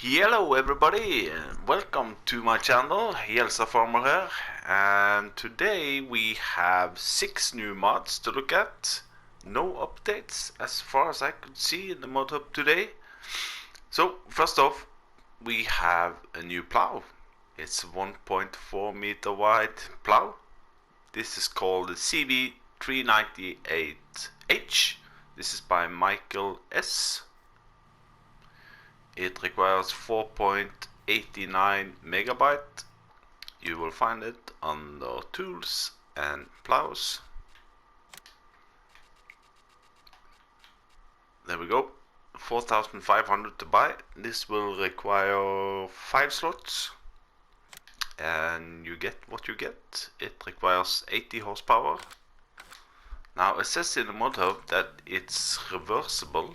Hello everybody, and welcome to my channel, Jelsa Farmer here, and today we have 6 new mods to look at. No updates as far as I could see in the mod hub today. So first off, we have a new plow. It's a 1.4 meter wide plow. This is called the CB398H. This is by Michael S. It requires 4.89 megabyte. You will find it under tools and plows. There we go. 4,500 to buy. This will require 5 slots. And you get what you get. It requires 80 horsepower. Now it says in the mod hub that it's reversible.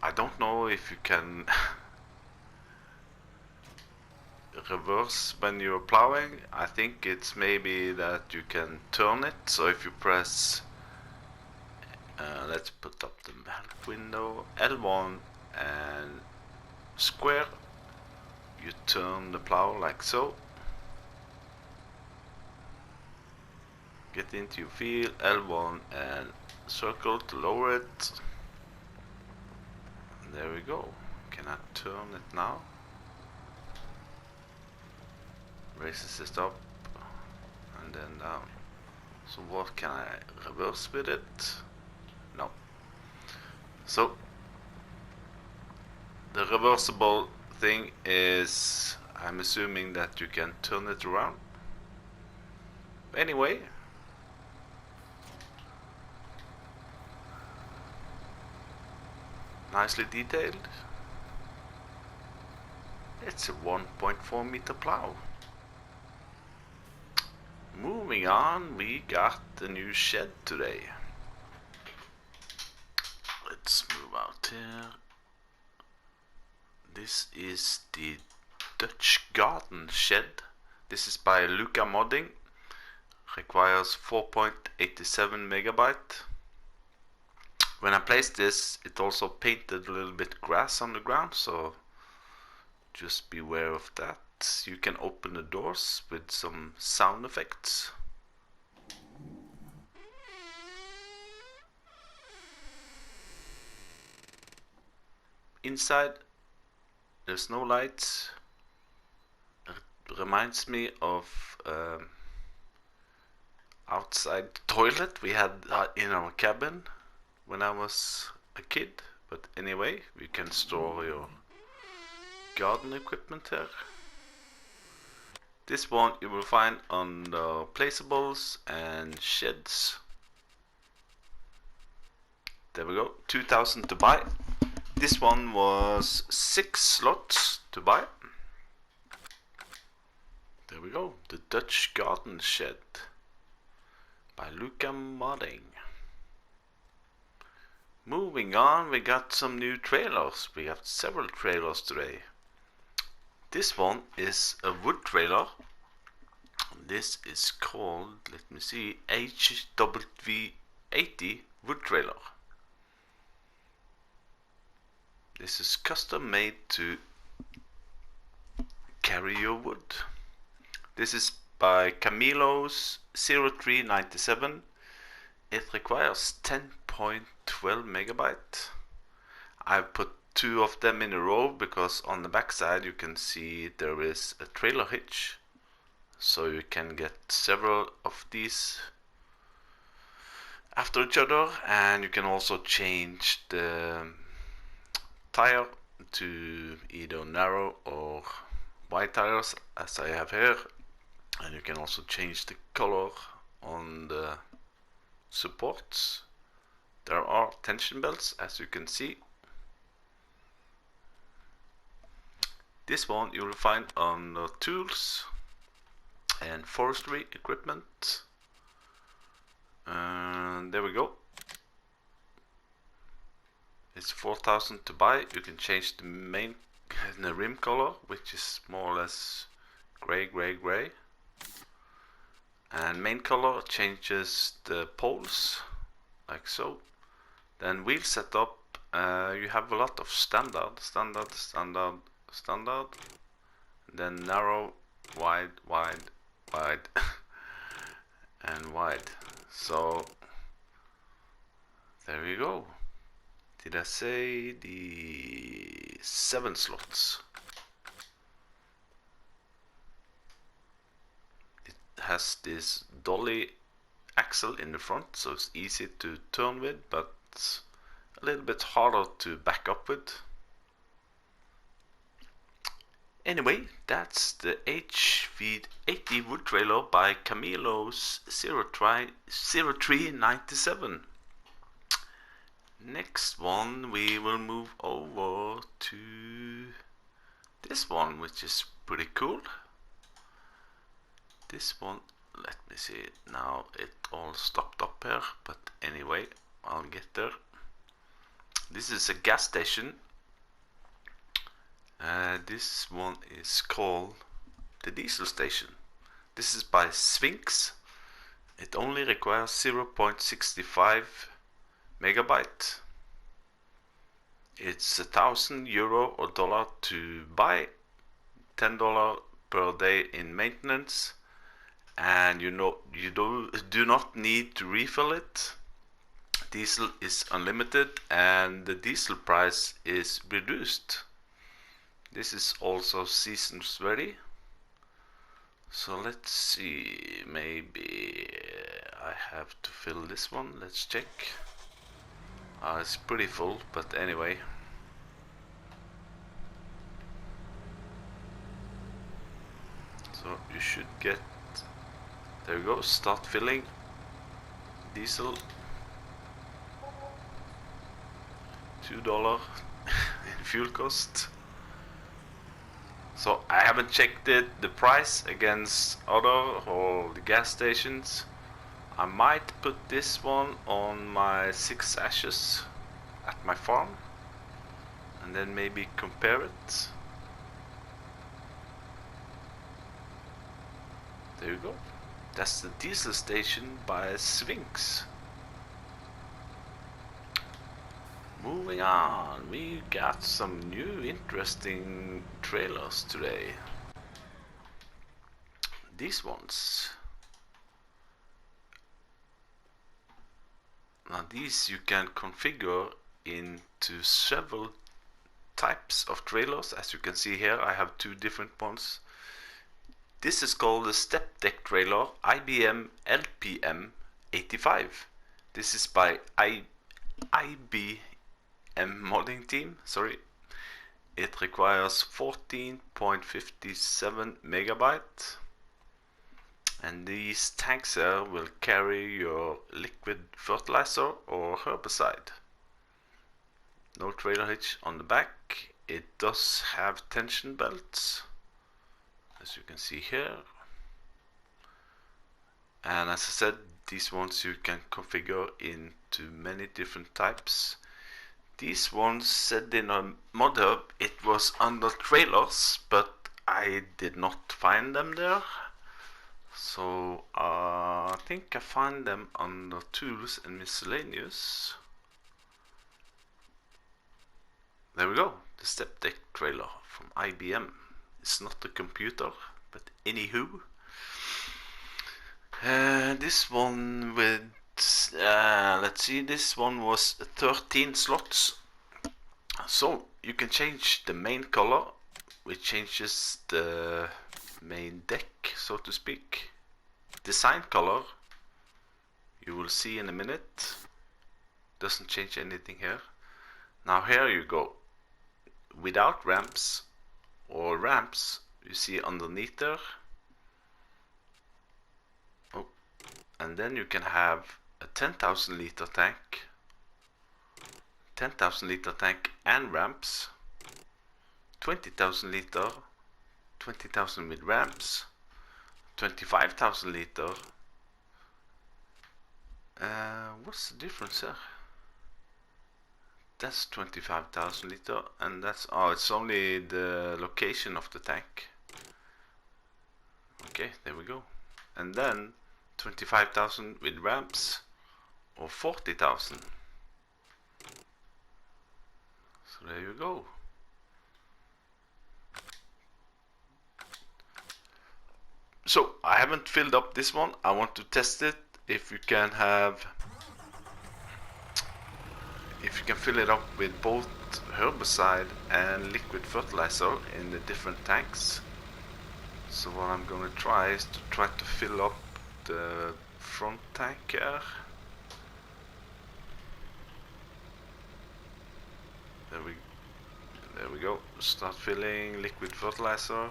I don't know if you can reverse when you're plowing. I think it's maybe that you can turn it. So if you press, let's put up the help window, L1 and square, you turn the plow like so. Get into your field, L1 and circle to lower it. There we go. Can I turn it now? Raises it up and then down. So what can I reverse with it? No. So the reversible thing is, I'm assuming that you can turn it around. Anyway, nicely detailed. It's a 1.4 meter plow. Moving on, we got the new shed today. Let's move out here. This is the Dutch garden shed. This is by Luca Modding. Requires 4.87 megabyte. When I placed this, it also painted a little bit grass on the ground, so just beware of that. You can open the doors with some sound effects. Inside, there's no lights. It reminds me of outside toilet we had in our cabin when I was a kid. But anyway, you can store your garden equipment here. This one you will find on the placeables and sheds. There we go, 2,000 to buy. This one was 6 slots to buy. There we go, the Dutch garden shed by Luca Modding. Moving on, we got some new trailers. We got several trailers today. This one is a wood trailer. This is called, let me see, HW80 wood trailer. This is custom made to carry your wood. This is by Camilo's 0397. It requires 10.12 megabyte. I've put 2 of them in a row because on the back side you can see there is a trailer hitch, so you can get several of these after each other, and you can also change the tire to either narrow or wide tires as I have here, and you can also change the color on the supports. There are tension belts, as you can see. This one you will find on the tools and forestry equipment. And there we go. It's 4,000 to buy. You can change the the rim color, which is more or less gray. And main color changes the poles, like so. Then wheel setup You have a lot of standard, then narrow, wide, and wide. So there we go. Did I say the 7 slots? It has this dolly axle in the front, so it's easy to turn with, but a little bit harder to back up with. Anyway, that's the HV80 wood trailer by Camilo's 0397. Next one, we will move over to this one, which is pretty cool. This one, let me see, now it all stopped up here, but anyway, I'll get there. This is a gas station. This one is called the diesel station. This is by Sphinx. It only requires 0.65 megabyte. It's €1,000 or dollar to buy, $10 per day in maintenance, and you do not need to refill it. Diesel is unlimited and the diesel price is reduced. This is also seasons ready. So let's see, maybe I have to fill this one. Let's check. It's pretty full, but anyway. So you should get, there you go, start filling diesel. $2 in fuel cost. So I haven't checked the price against other or the gas stations. I might put this one on my 6 ashes at my farm and then maybe compare it. There you go. That's the diesel station by Sphinx. Moving on, we got some new interesting trailers today. These ones. Now these you can configure into several types of trailers. As you can see here, I have 2 different ones. This is called the Septic trailer IBM LPM 85. This is by IBM modding team. Sorry. It requires 14.57 megabyte. And these tanks here will carry your liquid fertilizer or herbicide. No trailer hitch on the back. It does have tension belts, as you can see here. And as I said, these ones you can configure into many different types. These ones said in a mod hub it was under trailers, but I did not find them there. So I think I find them under tools and miscellaneous. There we go, the Septic trailer from IBM. It's not a computer, but anywho. This one with, let's see, this one was 13 slots. So you can change the main color, which changes the main deck, so to speak. Design color, you will see in a minute, doesn't change anything here. Now here you go, without ramps or ramps, you see underneath there. Oh, and then you can have a 10,000 liter tank, 10,000 liter tank and ramps, 20,000 liter, 20,000 with ramps, 25,000 liter. What's the difference there? That's 25,000 liter, and that's, oh, it's only the location of the tank. Okay, there we go. And then 25,000 with ramps or 40,000. So there you go. So I haven't filled up this one. I want to test it if you can fill it up with both herbicide and liquid fertilizer in the different tanks. So what I'm gonna try is to try to fill up the front tank here. There we go. Start filling liquid fertilizer.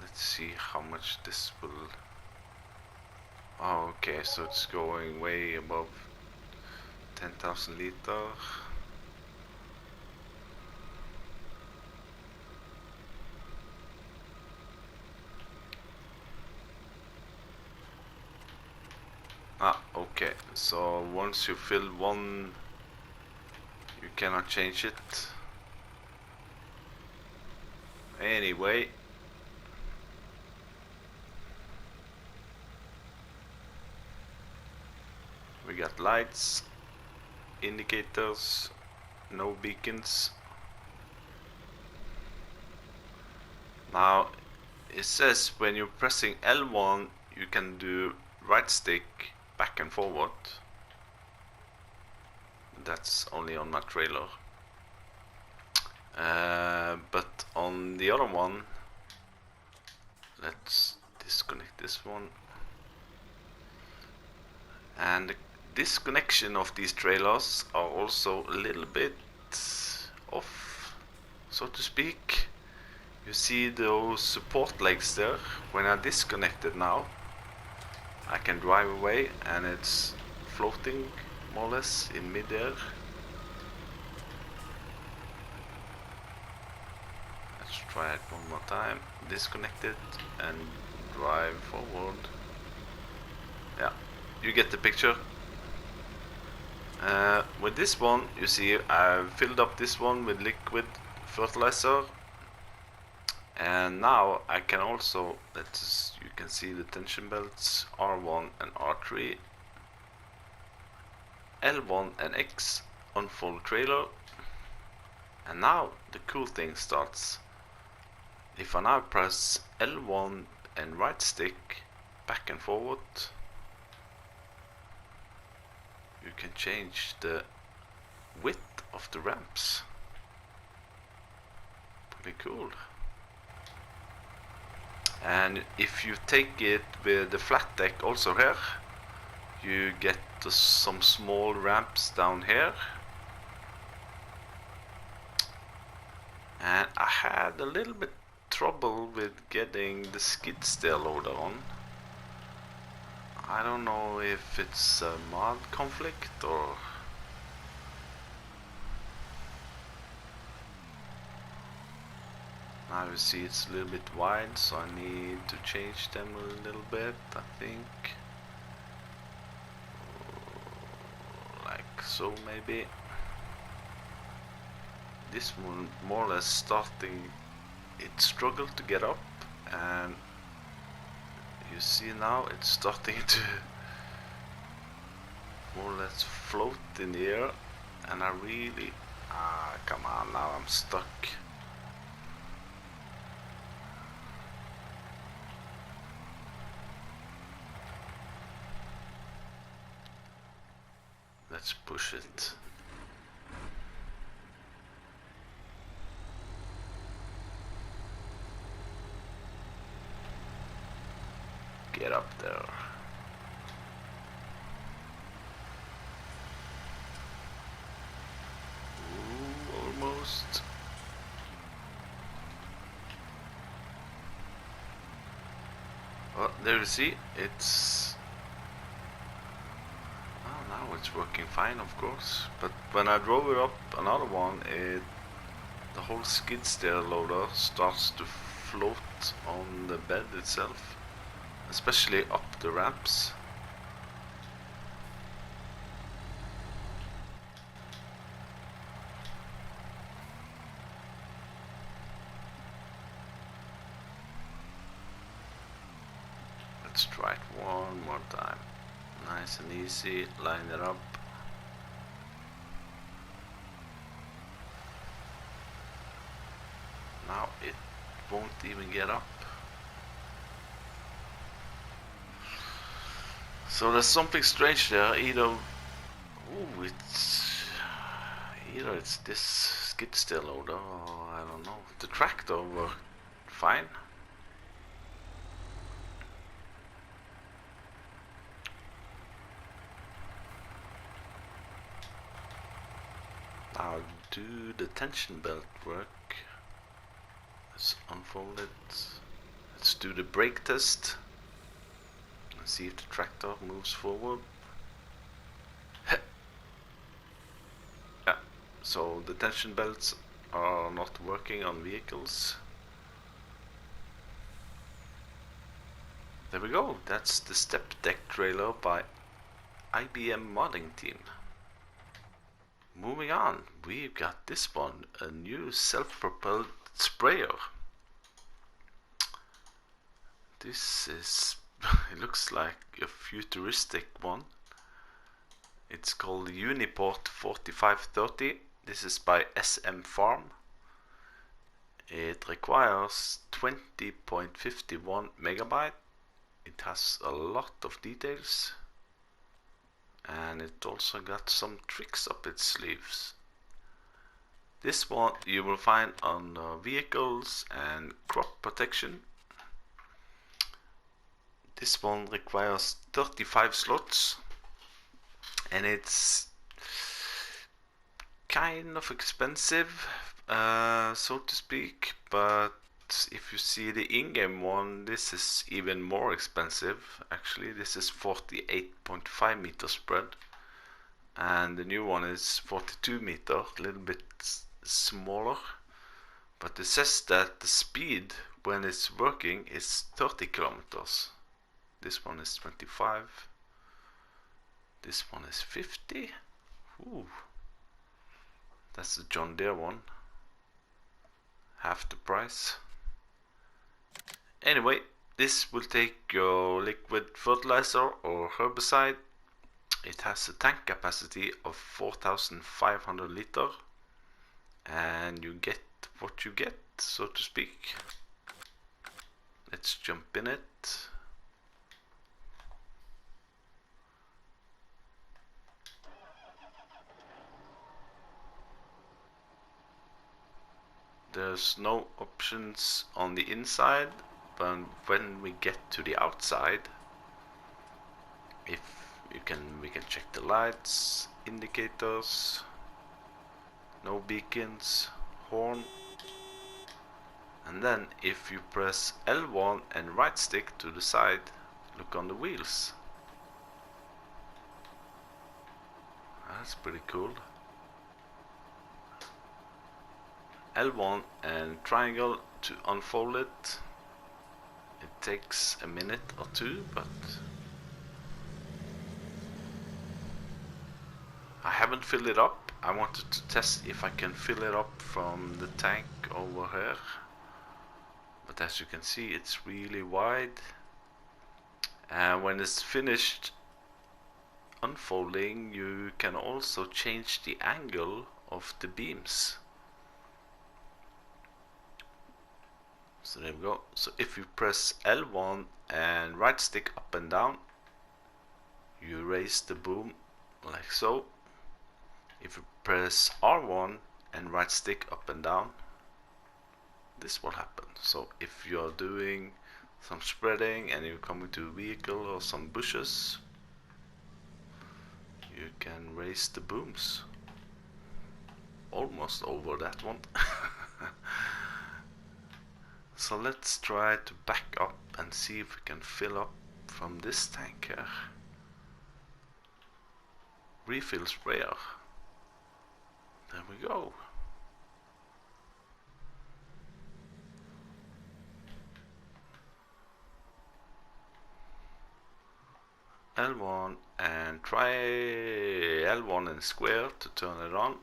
Let's see how much this will. Oh, okay, so it's going way above 10,000 liters. Okay, so once you fill one, you cannot change it. Anyway, we got lights, indicators, no beacons. Now it says when you're pressing L1 you can do right stick back and forward. That's only on my trailer. But on the other one, let's disconnect this one. And the disconnection of these trailers are also a little bit off, so to speak. You see those support legs there? When I disconnect it now, I can drive away and it's floating more or less in mid-air. Let's try it one more time. Disconnect it and drive forward. Yeah, you get the picture. With this one, you see I've filled up this one with liquid fertilizer. And now I can also, you can see the tension belts R1 and R3, L1 and X on full trailer. And now the cool thing starts. If I now press L1 and right stick back and forward, you can change the width of the ramps. Pretty cool. And if you take it with the flat deck also here, you get some small ramps down here. And I had a little bit trouble with getting the skid steer loader on. I don't know if it's a mod conflict or... Now you see it's a little bit wide, so I need to change them a little bit, I think. Like so maybe. This one more or less starting, it struggled to get up, and you see now it's starting to more or less float in the air, and I really, come on, now I'm stuck. Let's push it. Get up there. Ooh, almost. Well, there you see, it's... Oh, now it's working fine, of course. But when I drove it up another one, the whole skid steer loader starts to float on the bed itself. Especially up the ramps. Let's try it one more time. Nice and easy, line it up. won't even get up. So there's something strange there. Either it's this skid steer loader, or I don't know. The tractor worked fine. Now do the tension belt work? Let's unfold it. Let's do the brake test. Let's see if the tractor moves forward. Yeah, so the tension belts are not working on vehicles. There we go, that's the step deck trailer by IBM modding team. Moving on, we've got this one, a new self-propelled sprayer. This is, it looks like a futuristic one. It's called Uniport 4530. This is by SM Farm. It requires 20.51 megabyte. It has a lot of details. And it also got some tricks up its sleeves. This one you will find on vehicles and crop protection. This one requires 35 slots and it's kind of expensive, so to speak, but if you see the in-game one, this is even more expensive. Actually, this is 48.5 meter spread, and the new one is 42 meter, a little bit smaller. But it says that the speed when it's working is 30 kilometers. This one is 25. This one is 50. Ooh, that's the John Deere one. Half the price. Anyway, this will take your liquid fertilizer or herbicide. It has a tank capacity of 4,500 liter, and you get what you get, so to speak. Let's jump in it. There's no options on the inside, but when we get to the outside, we can check the lights, indicators, no beacons, horn, and then if you press L1 and right stick to the side, look on the wheels. That's pretty cool. L1 and triangle to unfold it. It takes a minute or two, but I haven't filled it up. I wanted to test if I can fill it up from the tank over here, but as you can see, it's really wide, and when it's finished unfolding, you can also change the angle of the beams. So there we go. So if you press L1 and right stick up and down, you raise the boom like so. If you press R1 and right stick up and down, this will happen. So if you're doing some spreading and you're coming to a vehicle or some bushes, you can raise the booms. Almost over that one. So let's try to back up and see if we can fill up from this tank here. Refill sprayer. There we go. L1 and try L1 and square to turn it on.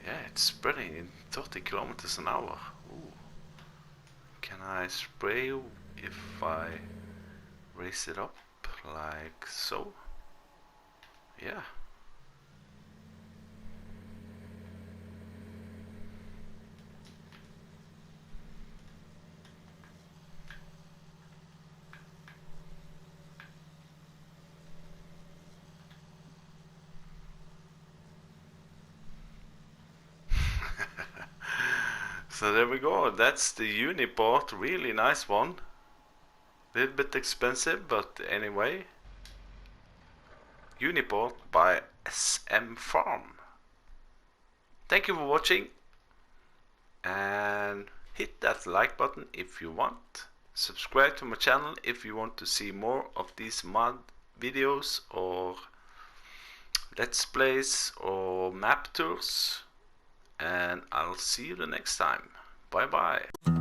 Yeah, it's spreading in 30 kilometers an hour. Ooh. Can I spray if I raise it up like so? Yeah, So there we go, that's the Uniport, really nice one. Little bit expensive, but anyway. Uniport by SM Farm. Thank you for watching, and hit that like button if you want. Subscribe to my channel if you want to see more of these mod videos or let's plays or map tours, and I'll see you the next time. Bye bye.